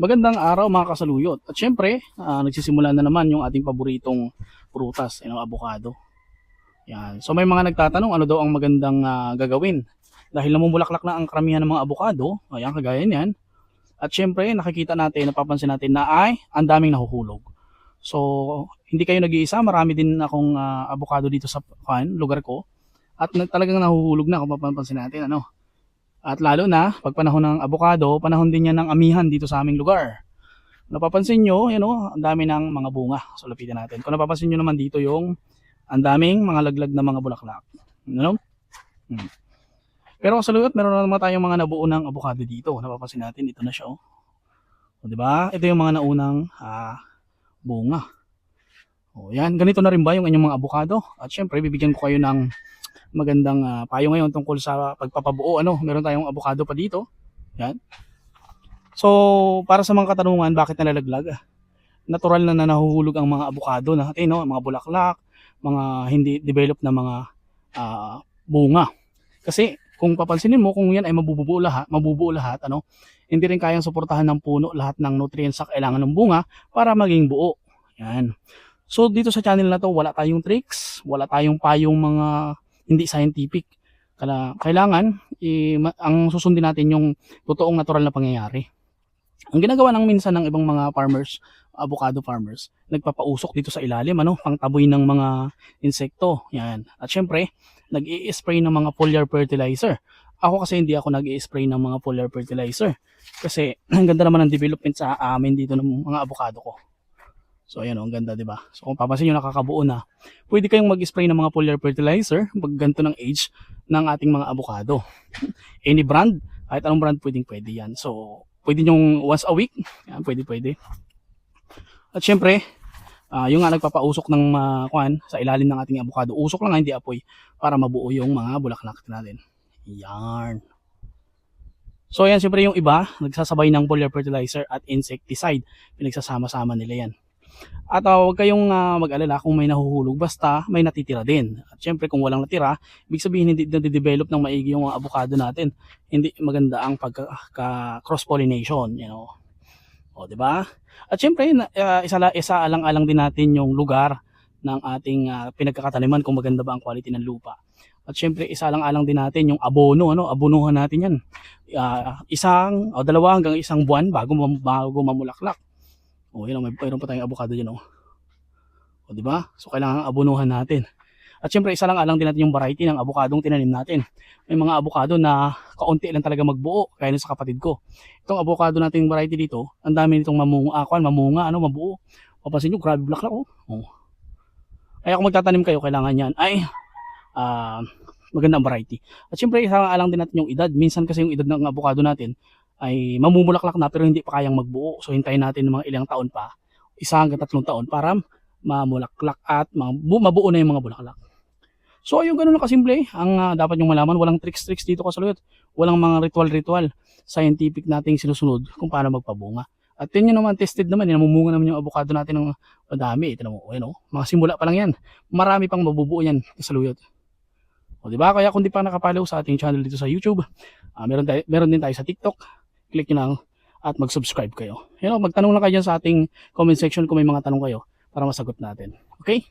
Magandang araw mga kasaluyot. At syempre, nagsisimula na naman yung ating paboritong prutas, avocado. Yan. So may mga nagtatanong ano daw ang magandang gagawin. Dahil namumulaklak na ang karamihan ng mga avocado, ayan kagaya niyan. At syempre, nakikita natin, napapansin natin na ay ang daming nahuhulog. So, hindi kayo nag-iisa, marami din akong avocado dito sa lugar ko. At talagang nahuhulog na kung mapapansin natin, At lalo na, pag panahon ng avocado, panahon din yan ng amihan dito sa aming lugar. Napapansin nyo, ang dami ng mga bunga. So, lapitan natin. Kung napapansin nyo naman dito yung ang daming mga laglag na mga bulaklak. Pero sa luyot, meron na naman tayong mga nabuo ng avocado dito. Napapansin natin, ito na siya. O, diba? Ito yung mga naunang bunga. O, yan. Ganito na rin ba yung inyong mga avocado? At syempre, bibigyan ko kayo ng magandang payo ngayon tungkol sa pagpapabuo. Meron tayong avocado pa dito. Yan. So, para sa mga katanungan, bakit nalalaglag? Natural na nahuhulog ang mga avocado natin, mga bulaklak, mga hindi developed na mga bunga. Kasi kung papansinin mo, kung yan ay mabubuo lahat, hindi rin kayang suportahan ng puno lahat ng nutrients sa kailangan ng bunga para maging buo. Yan. So, dito sa channel na to, wala tayong tricks, wala tayong payong mga hindi scientific. Kailangan ang susundin natin yung totoong natural na pangyayari. Ang ginagawa ng minsan ng ibang mga farmers, avocado farmers, nagpapausok dito sa ilalim, pangtaboy ng mga insekto. Yan. At syempre, nag-i-spray ng mga foliar fertilizer. Ako kasi hindi ako nag-i-spray ng mga foliar fertilizer. Kasi ang ganda naman ng development sa amin dito ng mga avocado ko. So ayan ang ganda, 'di ba? So kung papansin niyo nakakabuo na. Pwede kayong mag-spray ng mga foliar fertilizer pag ganito ng age ng ating mga avocado. Any brand, kahit anong brand pwede 'yan. So pwede niyo once a week, yan pwede. At syempre, yung nga nagpapausok ng sa ilalim ng ating avocado. Usok lang, hindi apoy, para mabuo yung mga bulaklak natin. Yan. So ayan, syempre yung iba, nagsasabay ng foliar fertilizer at insecticide. Pinagsasama-sama nila yan. At huwag kayong mag-alala kung may nahuhulog, basta may natitira din. At syempre kung walang natira, ibig sabihin hindi na-develop ng maigi yung avocado natin. Hindi maganda ang pagka-cross-pollination, O, di ba? At syempre, isa alang-alang din natin yung lugar ng ating pinagkakataniman kung maganda ba ang quality ng lupa. At syempre, isa alang-alang din natin yung abono, abonuhan natin yan. Isang o dalawa hanggang isang buwan bago mamulaklak. O, mayroon pa tayong avocado dyan, O, di ba? So, kailangan abonuhan natin. At syempre, isa lang alang din natin yung variety ng avocadong tinanim natin. May mga avocado na kaunti lang talaga magbuo, kaya sa kapatid ko. Itong avocado nating variety dito, ang dami nitong mamunga, mabuo. Papansin nyo, grabe bulaklak, Oh. Kaya kung magtatanim kayo, kailangan yan ay magandang variety. At syempre, isa lang alang din natin yung edad. Minsan kasi yung edad ng avocado natin ay mamumulaklak na pero hindi pa kayang magbuo. So hintayin natin ng mga ilang taon pa, 1 hanggang 3 taon para mamulaklak at mabuo na yung mga bulaklak. So ayun, ganun na kasimple ang dapat yung malaman. Walang tricks dito kasaluyot. Walang mga ritual scientific nating sinusunod kung paano magpabunga. At yun naman, tested naman, namumunga naman yung avocado natin ng madami. Ito naman, mga simula pa lang yan. Marami pang mabubuo yan kasaluyot. O diba? Kaya kung di pa nakapalaw sa ating channel dito sa YouTube, meron din tayo sa TikTok. Click nyo lang at mag-subscribe kayo. Magtanong lang kayo dyan sa ating comment section kung may mga tanong kayo para masagot natin. Okay?